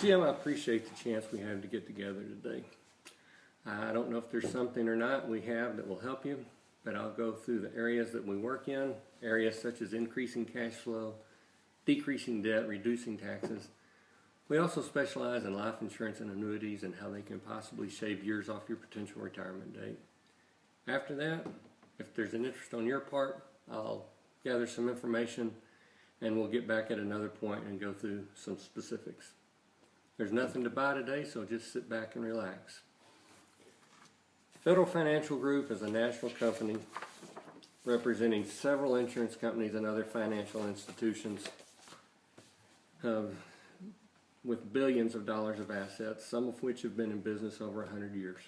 Jim, I appreciate the chance we have to get together today. I don't know if there's something or not we have that will help you, but I'll go through the areas that we work in, areas such as increasing cash flow, decreasing debt, reducing taxes. We also specialize in life insurance and annuities and how they can possibly shave years off your potential retirement date. After that, if there's an interest on your part, I'll gather some information and we'll get back at another point and go through some specifics. There's nothing to buy today, so just sit back and relax. Federal Financial Group is a national company representing several insurance companies and other financial institutions with billions of dollars of assets, some of which have been in business over 100 years.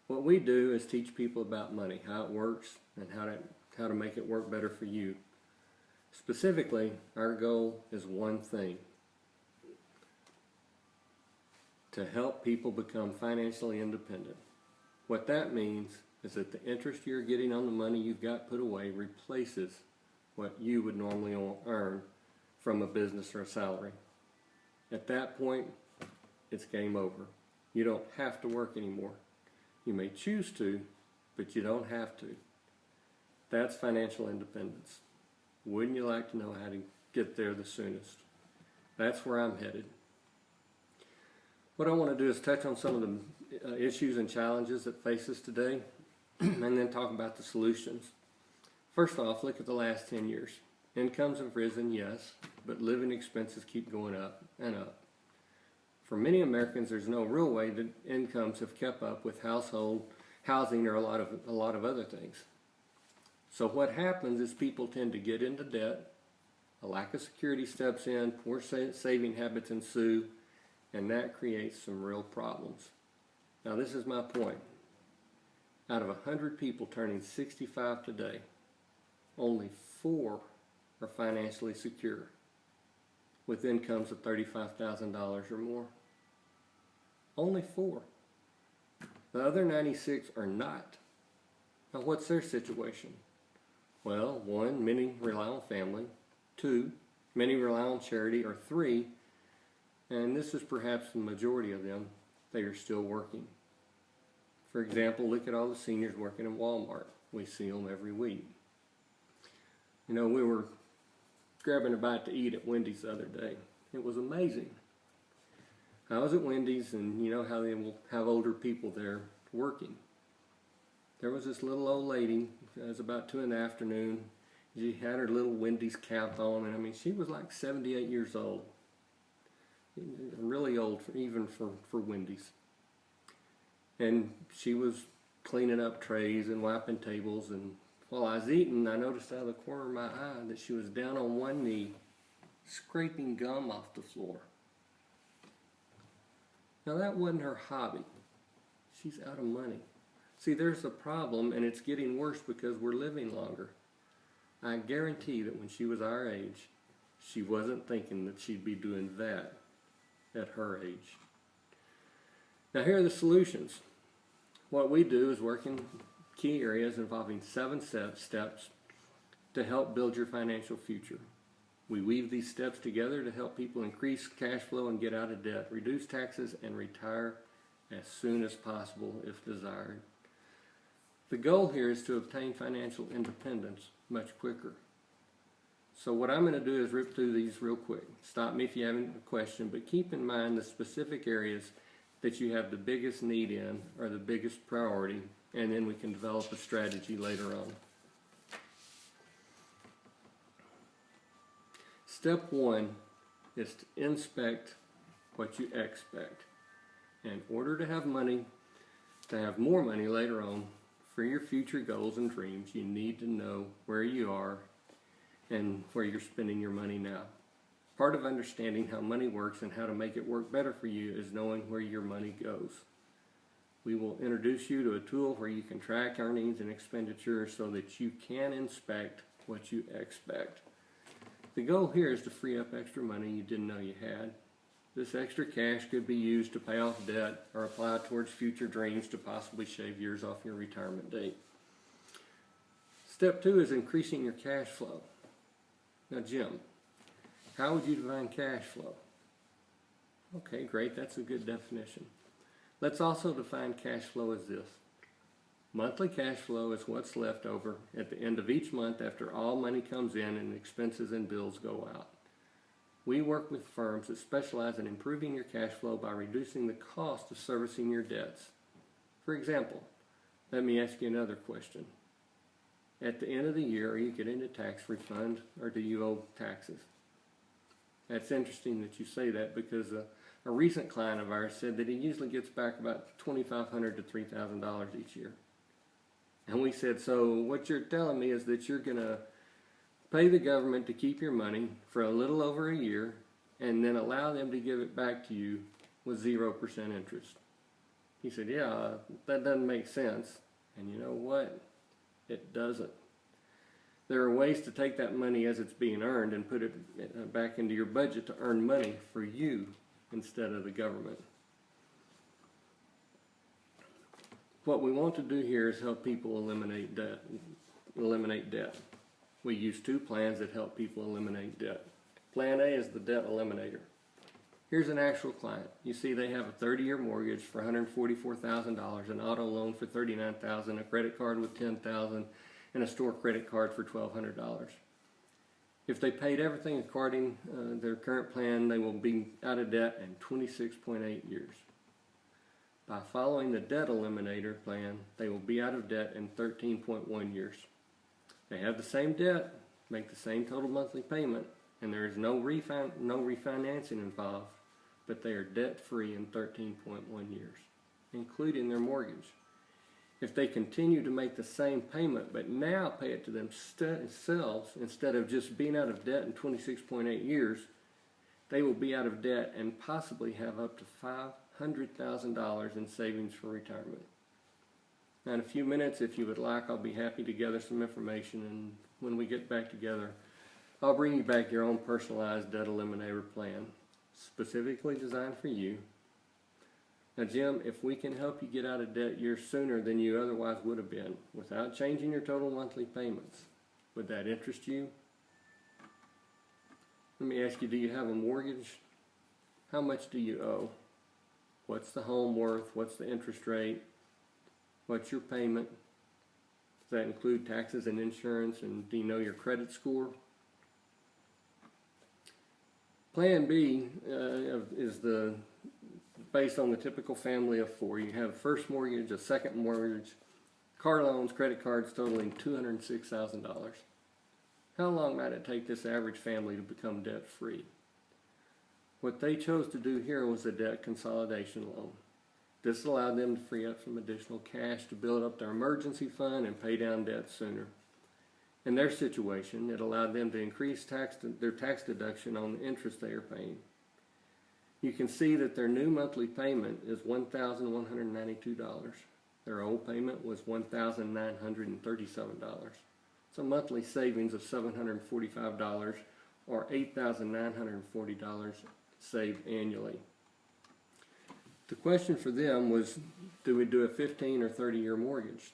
What we do is teach people about money, how it works, and how to make it work better for you. Specifically, our goal is one thing: to help people become financially independent. What that means is that the interest you're getting on the money you've got put away replaces what you would normally earn from a business or a salary. At that point, it's game over. You don't have to work anymore. You may choose to, but you don't have to. That's financial independence. Wouldn't you like to know how to get there the soonest? That's where I'm headed. What I want to do is touch on some of the issues and challenges that face us today, and then talk about the solutions. First off, look at the last 10 years. Incomes have risen, yes, but living expenses keep going up and up. For many Americans, there's no real way that incomes have kept up with housing, or a lot of other things. So what happens is people tend to get into debt, a lack of security steps in, poor saving habits ensue, and that creates some real problems. Now, this is my point. Out of 100 people turning 65 today, only 4 are financially secure with incomes of $35,000 or more. Only 4. The other 96 are not. Now, what's their situation? Well, 1, many rely on family. 2, many rely on charity. Or 3, and this is perhaps the majority of them, they are still working. For example, look at all the seniors working in Walmart. We see them every week. You know, we were grabbing a bite to eat at Wendy's the other day. It was amazing. I was at Wendy's, and you know how they will have older people there working. There was this little old lady. It was about 2 in the afternoon. She had her little Wendy's cap on, and I mean, she was like 78 years old. Really old, even for Wendy's. And she was cleaning up trays and wiping tables, and while I was eating, I noticed out of the corner of my eye that she was down on one knee, scraping gum off the floor. Now, that wasn't her hobby. She's out of money. See, there's a problem, and it's getting worse because we're living longer. I guarantee that when she was our age, she wasn't thinking that she'd be doing that at her age. Now, here are the solutions. What we do is work in key areas involving 7 steps to help build your financial future. We weave these steps together to help people increase cash flow and get out of debt, reduce taxes, and retire as soon as possible if desired. The goal here is to obtain financial independence much quicker. So what I'm going to do is rip through these real quick. Stop me if you have a question, but keep in mind the specific areas that you have the biggest need in or the biggest priority, and then we can develop a strategy later on. Step 1 is to inspect what you expect. In order to have money, to have more money later on for your future goals and dreams, you need to know where you are and where you're spending your money now. Part of understanding how money works and how to make it work better for you is knowing where your money goes. We will introduce you to a tool where you can track earnings and expenditures so that you can inspect what you expect. The goal here is to free up extra money you didn't know you had. This extra cash could be used to pay off debt or apply towards future dreams to possibly shave years off your retirement date. Step 2 is increasing your cash flow. Now, Jim, how would you define cash flow? Okay, great, that's a good definition. Let's also define cash flow as this. Monthly cash flow is what's left over at the end of each month after all money comes in and expenses and bills go out. We work with firms that specialize in improving your cash flow by reducing the cost of servicing your debts. For example, let me ask you another question. At the end of the year, are you getting a tax refund or do you owe taxes? That's interesting that you say that because a recent client of ours said that he usually gets back about $2,500 to $3,000 each year. And we said, so what you're telling me is that you're going to pay the government to keep your money for a little over a year and then allow them to give it back to you with 0% interest. He said, yeah, that doesn't make sense. And you know what? It doesn't. There are ways to take that money as it's being earned and put it back into your budget to earn money for you instead of the government. What we want to do here is help people eliminate debt. We use two plans that help people eliminate debt. Plan A is the debt eliminator. Here's an actual client. You see they have a 30-year mortgage for $144,000, an auto loan for $39,000, a credit card with $10,000, and a store credit card for $1,200. If they paid everything according to their current plan, they will be out of debt in 26.8 years. By following the debt eliminator plan, they will be out of debt in 13.1 years. They have the same debt, make the same total monthly payment, and there is no refinancing involved, but they are debt-free in 13.1 years, including their mortgage. If they continue to make the same payment, but now pay it to themselves instead of just being out of debt in 26.8 years, they will be out of debt and possibly have up to $500,000 in savings for retirement. Now in a few minutes, if you would like, I'll be happy to gather some information, and when we get back together, I'll bring you back your own personalized debt eliminator plan, specifically designed for you. Now Jim, if we can help you get out of debt years sooner than you otherwise would have been, without changing your total monthly payments, would that interest you? Let me ask you, do you have a mortgage? How much do you owe? What's the home worth? What's the interest rate? What's your payment? Does that include taxes and insurance? And do you know your credit score? Plan B is based on the typical family of four. You have a first mortgage, a second mortgage, car loans, credit cards totaling $206,000. How long might it take this average family to become debt-free? What they chose to do here was a debt consolidation loan. This allowed them to free up some additional cash to build up their emergency fund and pay down debt sooner. In their situation, it allowed them to increase their tax deduction on the interest they are paying. You can see that their new monthly payment is $1,192. Their old payment was $1,937. It's a monthly savings of $745 or $8,940 saved annually. The question for them was, do we do a 15 or 30-year mortgage?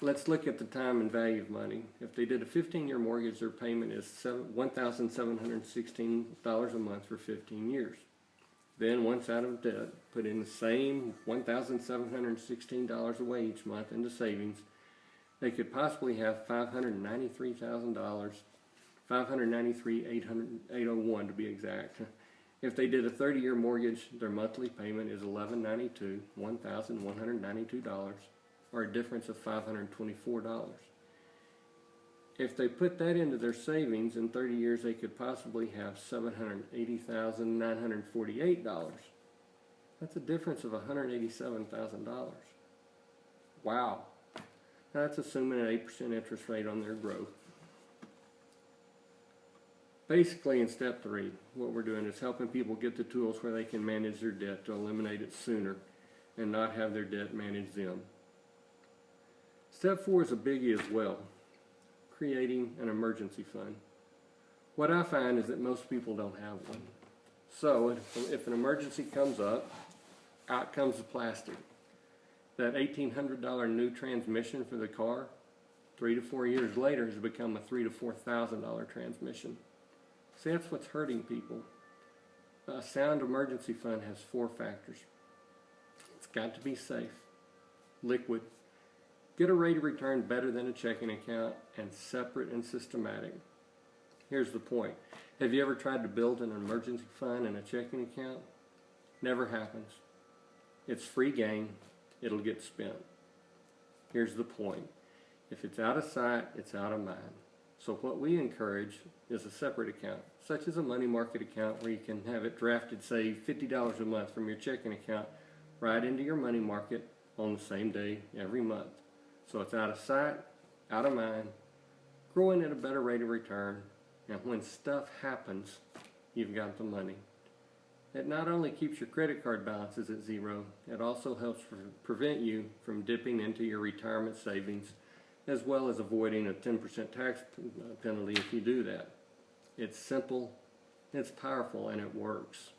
Let's look at the time and value of money. If they did a 15-year mortgage, their payment is $1,716 a month for 15 years. Then, once out of debt, put in the same $1,716 away each month into savings. They could possibly have $593,000, $593,801 to be exact. If they did a 30-year mortgage, their monthly payment is $1,192, or a difference of $524. If they put that into their savings in 30 years, they could possibly have $780,948. That's a difference of $187,000. Wow. Now that's assuming an 8% interest rate on their growth. Basically, in step 3, what we're doing is helping people get the tools where they can manage their debt to eliminate it sooner and not have their debt manage them. Step 4 is a biggie as well, creating an emergency fund. What I find is that most people don't have one. So if an emergency comes up, out comes the plastic. That $1,800 new transmission for the car, 3 to 4 years later, has become a $3,000 to $4,000 transmission. See, that's what's hurting people. A sound emergency fund has 4 factors. It's got to be safe, liquid, get a rate of return better than a checking account, and separate and systematic. Here's the point. Have you ever tried to build an emergency fund and a checking account? Never happens. It's free game. It'll get spent. Here's the point. If it's out of sight, it's out of mind. So what we encourage is a separate account, such as a money market account where you can have it drafted, say, $50 a month from your checking account right into your money market on the same day every month. So it's out of sight, out of mind, growing at a better rate of return, and when stuff happens, you've got the money. It not only keeps your credit card balances at zero, it also helps prevent you from dipping into your retirement savings, as well as avoiding a 10% tax penalty if you do that. It's simple, it's powerful, and it works.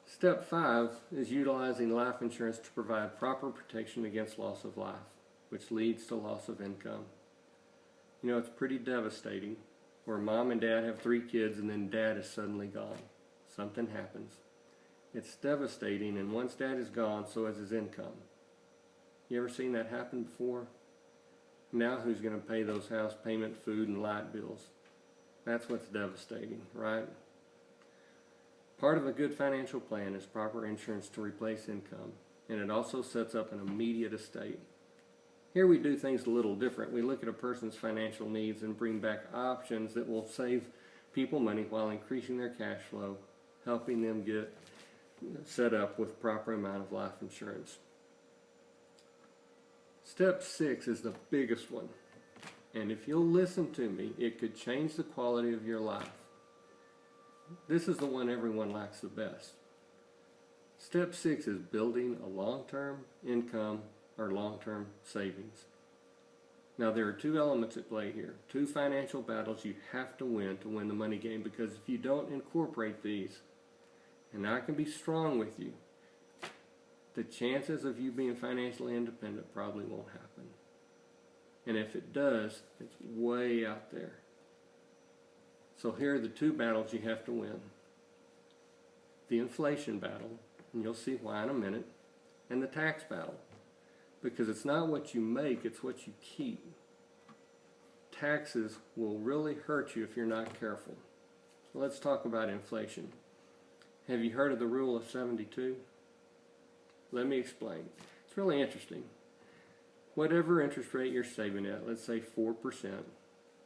Step 5 is utilizing life insurance to provide proper protection against loss of life, which leads to loss of income. You know, it's pretty devastating where mom and dad have 3 kids and then dad is suddenly gone. Something happens. It's devastating, and once dad is gone, so is his income. You ever seen that happen before? Now who's going to pay those house payment, food, and light bills? That's what's devastating, right? Part of a good financial plan is proper insurance to replace income, and it also sets up an immediate estate. Here we do things a little different. We look at a person's financial needs and bring back options that will save people money while increasing their cash flow, helping them get set up with proper amount of life insurance. Step 6 is the biggest one, and if you'll listen to me, it could change the quality of your life. This is the one everyone likes the best. Step 6 is building a long-term income or long-term savings. Now there are 2 elements at play here, 2 financial battles you have to win the money game, because if you don't incorporate these, and I can be strong with you, the chances of you being financially independent probably won't happen. And if it does, it's way out there. So here are the 2 battles you have to win. The inflation battle, and you'll see why in a minute, and the tax battle. Because it's not what you make, it's what you keep. Taxes will really hurt you if you're not careful. So let's talk about inflation. Have you heard of the rule of 72? Let me explain. It's really interesting. Whatever interest rate you're saving at, let's say 4%,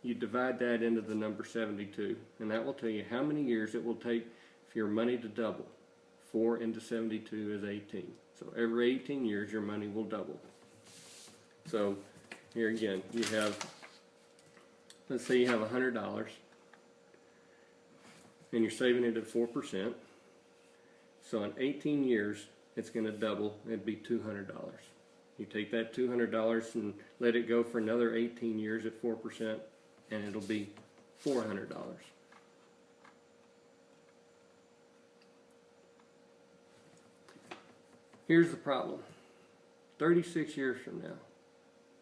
you divide that into the number 72, and that will tell you how many years it will take for your money to double. 4 into 72 is 18. So every 18 years your money will double. So here again, you have, let's say you have $100 and you're saving it at 4%. So in 18 years it's going to double. It'd be $200. You take that $200 and let it go for another 18 years at 4%, and it'll be $400. Here's the problem. 36 years from now,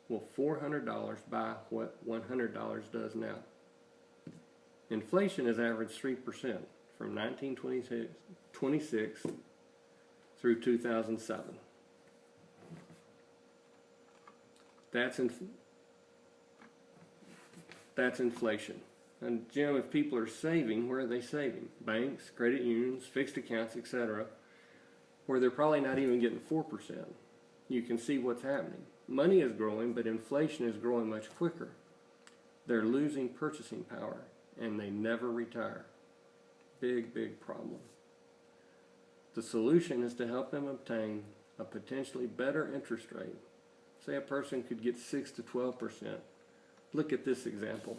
will $400 buy what $100 does now? Inflation has averaged 3% from 1926 through 2007. That's inflation. And Jim, if people are saving, where are they saving? Banks, credit unions, fixed accounts, etc., where they're probably not even getting 4%. You can see what's happening. Money is growing, but inflation is growing much quicker. They're losing purchasing power, and they never retire. Big, big problem. The solution is to help them obtain a potentially better interest rate. Say a person could get 6 to 12%. Look at this example.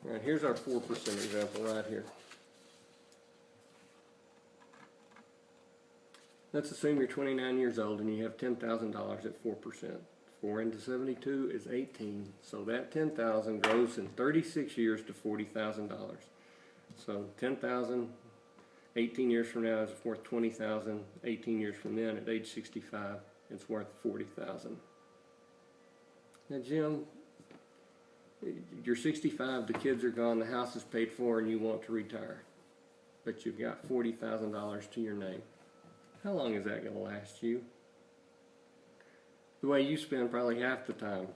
All right, here's our 4% example right here. Let's assume you're 29 years old and you have $10,000 at 4%. 4 into 72 is 18, so that $10,000 grows in 36 years to $40,000. So $10,000 18 years from now, it's worth $20,000. 18 years from then, at age 65, it's worth $40,000. Now, Jim, you're 65, the kids are gone, the house is paid for, and you want to retire. But you've got $40,000 to your name. How long is that going to last you? The way you spend probably half the time.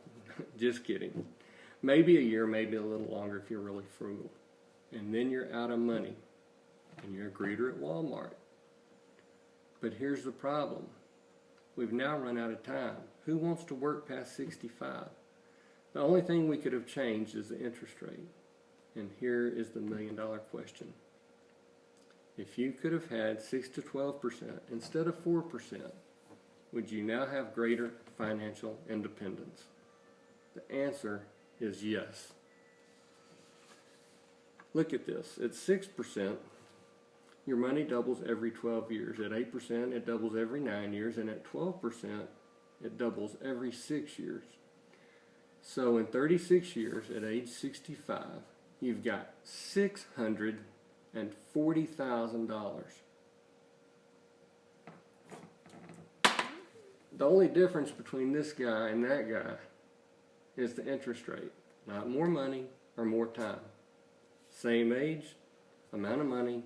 Just kidding. Maybe a year, maybe a little longer if you're really frugal. And then you're out of money. And you're a greeter at Walmart. But here's the problem. We've now run out of time. Who wants to work past 65? The only thing we could have changed is the interest rate. And here is the million-dollar question. If you could have had 6 to 12% instead of 4%, would you now have greater financial independence? The answer is yes. Look at this. At 6%, your money doubles every 12 years. At 8%, it doubles every 9 years. And at 12%, it doubles every 6 years. So in 36 years, at age 65, you've got $640,000. The only difference between this guy and that guy is the interest rate. Not more money or more time. Same age, amount of money.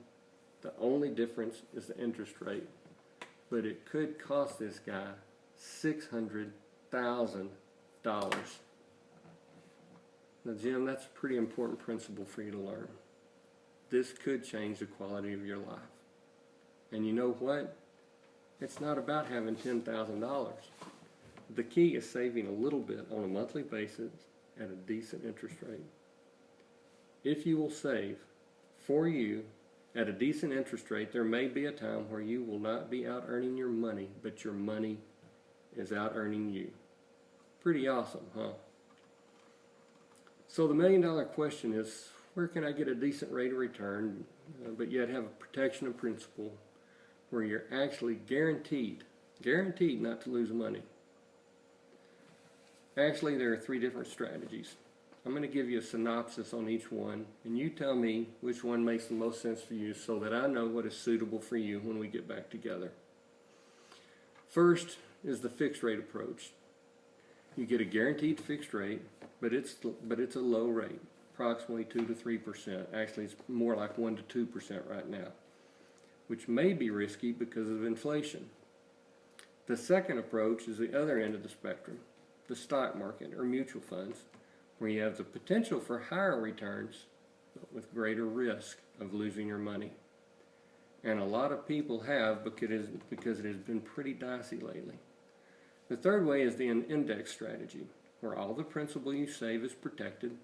The only difference is the interest rate. But it could cost this guy $600,000. Now, Jim, that's a pretty important principle for you to learn. This could change the quality of your life. And you know what? It's not about having $10,000. The key is saving a little bit on a monthly basis at a decent interest rate. If you will save for you at a decent interest rate, there may be a time where you will not be out earning your money, but your money is out earning you. Pretty awesome, huh? So the million-dollar question is, where can I get a decent rate of return, but yet have a protection of principle where you're actually guaranteed not to lose money? Actually, there are 3 different strategies. I'm going to give you a synopsis on each one, and you tell me which one makes the most sense for you so that I know what is suitable for you when we get back together. First is the fixed rate approach. You get a guaranteed fixed rate, but it's a low rate, approximately 2 to 3%. Actually, it's more like 1 to 2% right now, which may be risky because of inflation. The second approach is the other end of the spectrum, the stock market or mutual funds, where you have the potential for higher returns, but with greater risk of losing your money. And a lot of people have because it has been pretty dicey lately. The third way is the index strategy, where all the principal you save is protected,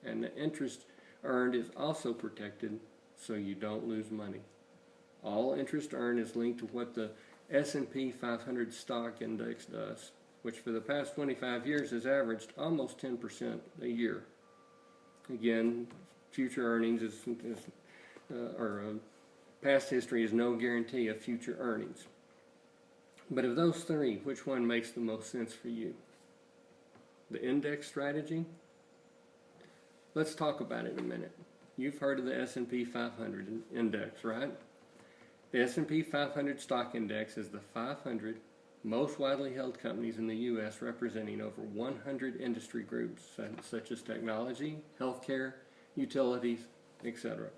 and the interest earned is also protected so you don't lose money. All interest earned is linked to what the S&P 500 stock index does, which for the past 25 years has averaged almost 10% a year. Again, future earnings past history is no guarantee of future earnings. But of those 3, which one makes the most sense for you? The index strategy? Let's talk about it a minute. You've heard of the S&P 500 index, right? The S&P 500 stock index is the 500 most widely held companies in the U.S. representing over 100 industry groups such as technology, healthcare, utilities, etc.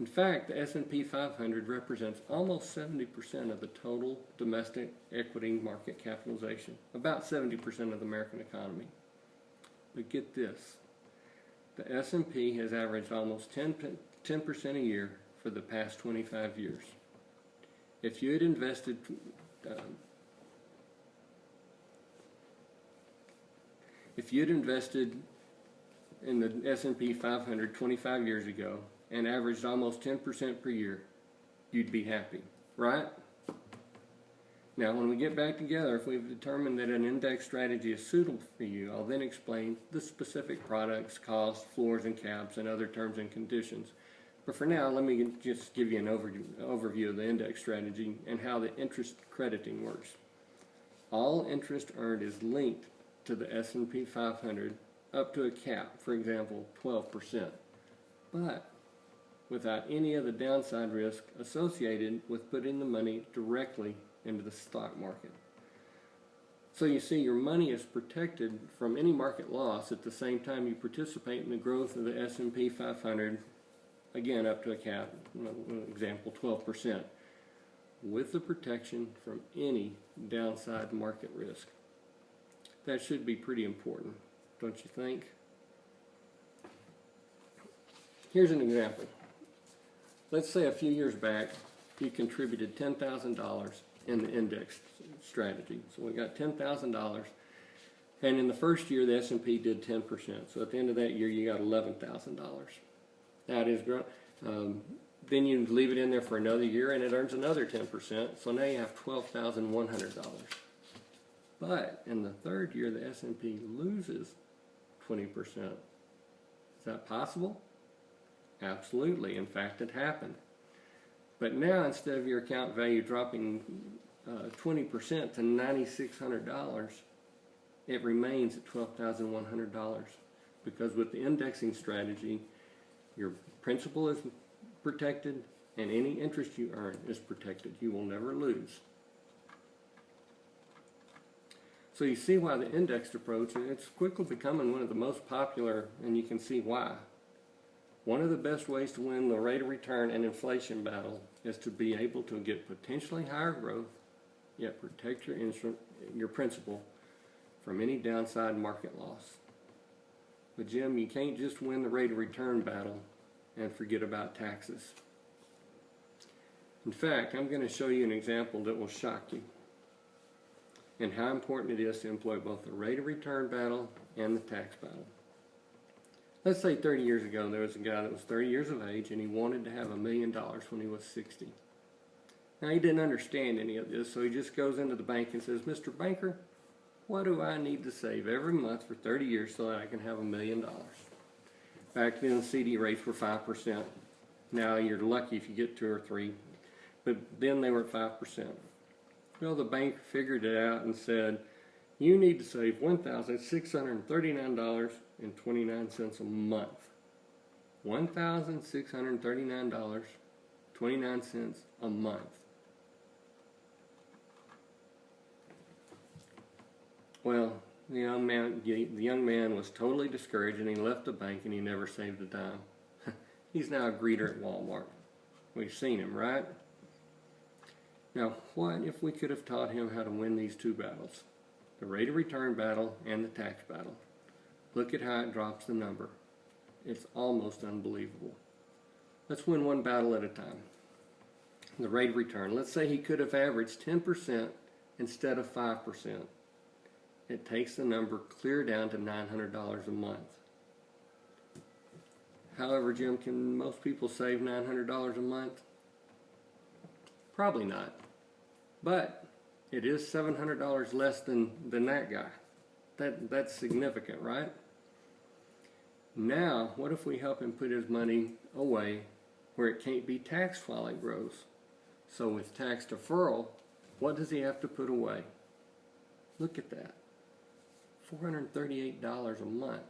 In fact, the S&P 500 represents almost 70% of the total domestic equity market capitalization, about 70% of the American economy. But get this, the S&P has averaged almost 10% a year for the past 25 years. If you had invested in the S&P 500 25 years ago and averaged almost 10% per year, you'd be happy, right? Now, when we get back together, if we've determined that an index strategy is suitable for you, I'll then explain the specific products, costs, floors and caps, and other terms and conditions. But for now, let me just give you an overview of the index strategy and how the interest crediting works. All interest earned is linked to the S&P 500 up to a cap, for example, 12%. But without any of the downside risk associated with putting the money directly into the stock market. So you see, your money is protected from any market loss at the same time you participate in the growth of the S&P 500, again up to a cap, example 12%, with the protection from any downside market risk. That should be pretty important, don't you think? Here's an example. Let's say a few years back you contributed $10,000 in the index strategy. So we got $10,000, and in the first year the S&P did 10%. So at the end of that year you got $11,000. That is great. Then you leave it in there for another year and it earns another 10%. So now you have $12,100. But in the third year the S&P loses 20%. Is that possible? Absolutely. In fact, it happened. But now, instead of your account value dropping 20% to $9,600, it remains at $12,100, because with the indexing strategy, your principal is protected and any interest you earn is protected. You will never lose. So you see why the indexed approach, it's quickly becoming one of the most popular, and you can see why. One of the best ways to win the rate of return and inflation battle is to be able to get potentially higher growth, yet protect your principal from any downside market loss. But Jim, you can't just win the rate of return battle and forget about taxes. In fact, I'm going to show you an example that will shock you, and how important it is to employ both the rate of return battle and the tax battle. Let's say 30 years ago there was a guy that was 30 years of age and he wanted to have $1 million when he was 60. Now he didn't understand any of this, so he just goes into the bank and says, "Mr. Banker, what do I need to save every month for 30 years so that I can have $1 million?" Back then CD rates were 5%. Now you're lucky if you get 2 or 3, but then they were at 5%. Well, the bank figured it out and said, you need to save $1,639.29 a month. $1,639.29 a month. Well, the young man was totally discouraged, and he left the bank and he never saved a dime. He's now a greeter at Walmart. We've seen him, right? Now, what if we could have taught him how to win these two battles? The rate of return battle and the tax battle. Look at how it drops the number. It's almost unbelievable. Let's win one battle at a time. The rate of return. Let's say he could have averaged 10% instead of 5%. It takes the number clear down to $900 a month. However, Jim, can most people save $900 a month? Probably not. But it is $700 less than that guy. That's significant, right? Now, what if we help him put his money away where it can't be taxed while it grows? So with tax deferral, what does he have to put away? Look at that. $438 a month.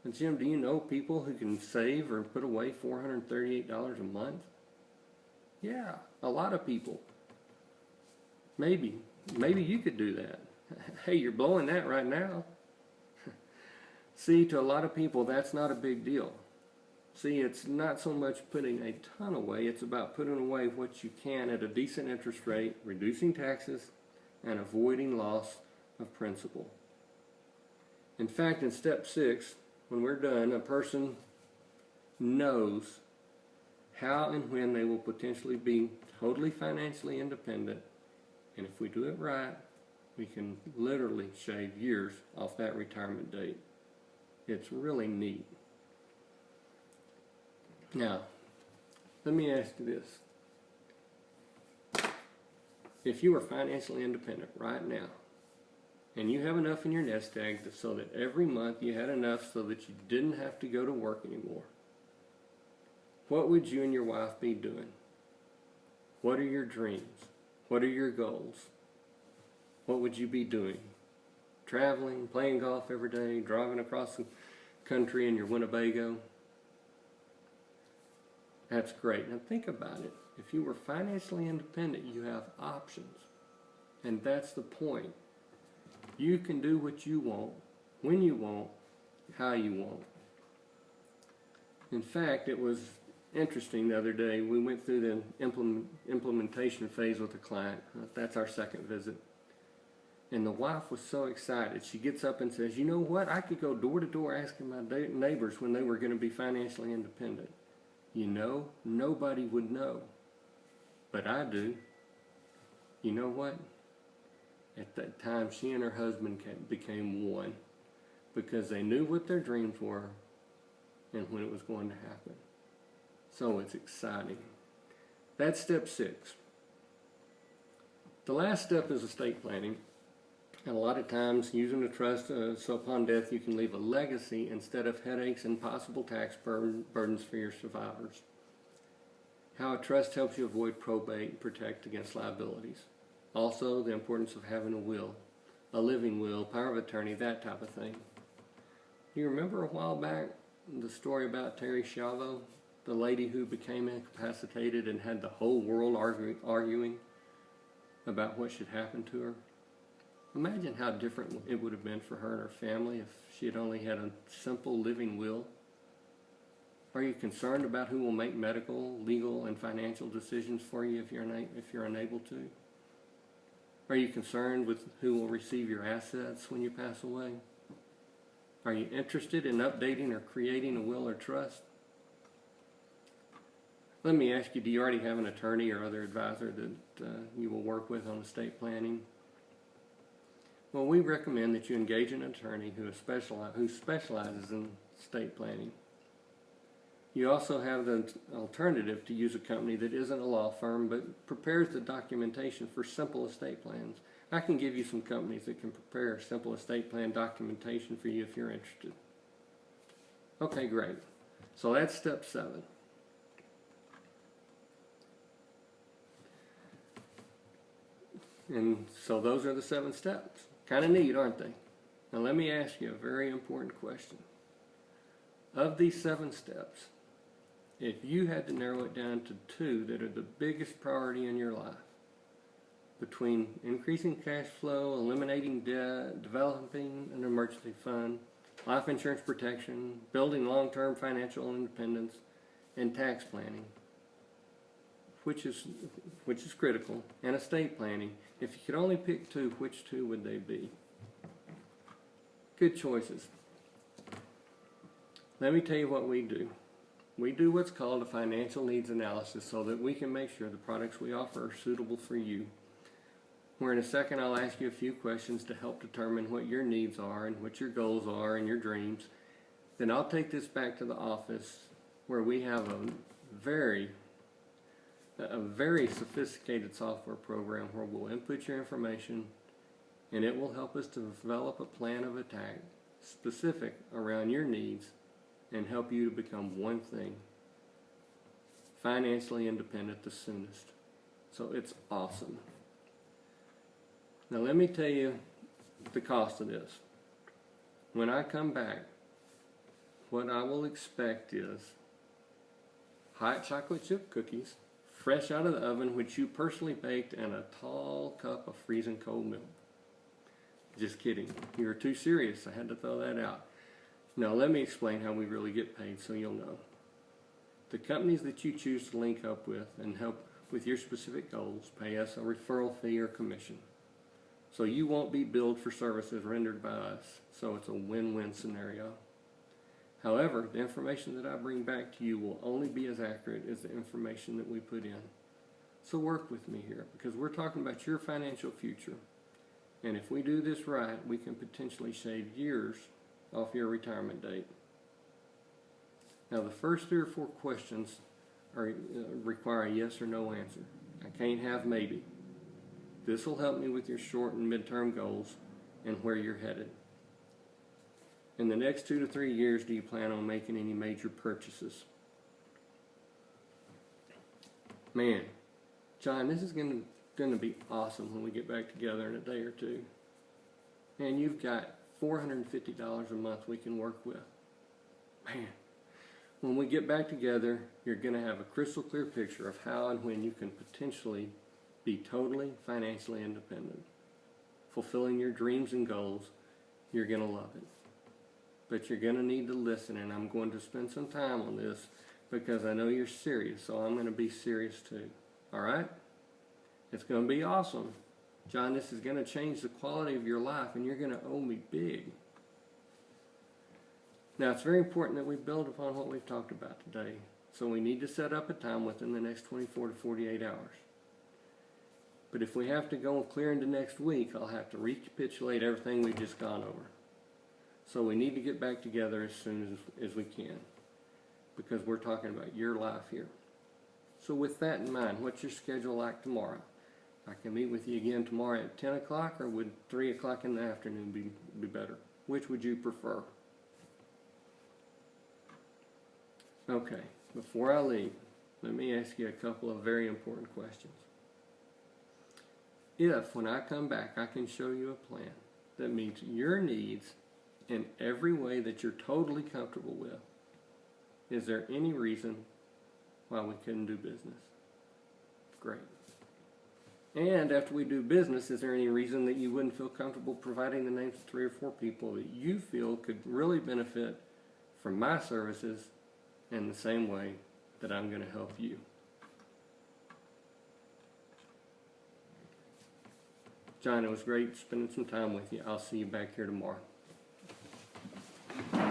And Jim, do you know people who can save or put away $438 a month? Yeah, a lot of people. Maybe you could do that. Hey, you're blowing that right now. See, to a lot of people, that's not a big deal. See, it's not so much putting a ton away, it's about putting away what you can at a decent interest rate, reducing taxes, and avoiding loss of principal. In fact, in step 6, when we're done, a person knows how and when they will potentially be totally financially independent, and if we do it right, we can literally shave years off that retirement date. It's really neat. Now, let me ask you this. If you were financially independent right now, and you have enough in your nest egg so that every month you had enough so that you didn't have to go to work anymore, what would you and your wife be doing? What are your dreams? What are your goals? What would you be doing? Traveling, playing golf every day, driving across the country in your Winnebago? That's great. Now think about it. If you were financially independent, you have options. And that's the point. You can do what you want, when you want, how you want. In fact, it was interesting the other day. We went through the implementation phase with a client. That's our second visit. And the wife was so excited. She gets up and says, you know what? I could go door to door asking my neighbors when they were going to be financially independent. You know, nobody would know. But I do. You know what? At that time, she and her husband became one because they knew what their dreams were and when it was going to happen. So it's exciting. That's step 6. The last step is estate planning. And a lot of times, using a trust, so upon death you can leave a legacy instead of headaches and possible tax burdens for your survivors. How a trust helps you avoid probate and protect against liabilities. Also, the importance of having a will, a living will, power of attorney, that type of thing. Do you remember a while back the story about Terry Schiavo, the lady who became incapacitated and had the whole world arguing about what should happen to her? Imagine how different it would have been for her and her family if she had only had a simple living will. Are you concerned about who will make medical, legal, and financial decisions for you if you're unable to? Are you concerned with who will receive your assets when you pass away? Are you interested in updating or creating a will or trust? Let me ask you, do you already have an attorney or other advisor that you will work with on estate planning? Well, we recommend that you engage an attorney who specializes in estate planning. You also have the alternative to use a company that isn't a law firm but prepares the documentation for simple estate plans. I can give you some companies that can prepare simple estate plan documentation for you if you're interested. Okay, great. So that's step 7. And so those are the 7 steps. Kind of neat, aren't they? Now let me ask you a very important question. Of these 7 steps, if you had to narrow it down to 2 that are the biggest priority in your life, between increasing cash flow, eliminating debt, developing an emergency fund, life insurance protection, building long-term financial independence, and tax planning, which is critical, and estate planning, if you could only pick 2, which 2 would they be? Good choices. Let me tell you what we do. We do what's called a financial needs analysis so that we can make sure the products we offer are suitable for you. Where in a second I'll ask you a few questions to help determine what your needs are and what your goals are and your dreams. Then I'll take this back to the office where we have a very sophisticated software program where we'll input your information and it will help us to develop a plan of attack specific around your needs and help you to become one thing: financially independent the soonest. So it's awesome. Now let me tell you the cost of this. When I come back, what I will expect is hot chocolate chip cookies, fresh out of the oven, which you personally baked, and a tall cup of freezing cold milk. Just kidding. You were too serious. I had to throw that out. Now let me explain how we really get paid so you'll know. The companies that you choose to link up with and help with your specific goals pay us a referral fee or commission. So you won't be billed for services rendered by us. So it's a win-win scenario. However, the information that I bring back to you will only be as accurate as the information that we put in. So work with me here because we're talking about your financial future. And if we do this right, we can potentially shave years off your retirement date. Now the first 3 or 4 questions require a yes or no answer. I can't have maybe. This will help me with your short and midterm goals and where you're headed. In the next 2 to 3 years, do you plan on making any major purchases? Man, John, this is going to be awesome when we get back together in a day or 2. And you've got $450 a month we can work with. Man, when we get back together, you're going to have a crystal clear picture of how and when you can potentially be totally financially independent, fulfilling your dreams and goals. You're going to love it. But you're going to need to listen, and I'm going to spend some time on this because I know you're serious, so I'm going to be serious too. All right? It's going to be awesome. John, this is going to change the quality of your life, and you're going to owe me big. Now, it's very important that we build upon what we've talked about today, so we need to set up a time within the next 24 to 48 hours. But if we have to go clear into next week, I'll have to recapitulate everything we've just gone over. So we need to get back together as soon as we can, because we're talking about your life here. So with that in mind, what's your schedule like tomorrow? I can meet with you again tomorrow at 10 o'clock, or would 3 o'clock in the afternoon be better? Which would you prefer? Okay, before I leave, let me ask you a couple of very important questions. If, when I come back, I can show you a plan that meets your needs in every way that you're totally comfortable with, is there any reason why we couldn't do business? Great. And after we do business, is there any reason that you wouldn't feel comfortable providing the names of 3 or 4 people that you feel could really benefit from my services in the same way that I'm going to help you? John, it was great spending some time with you. I'll see you back here tomorrow.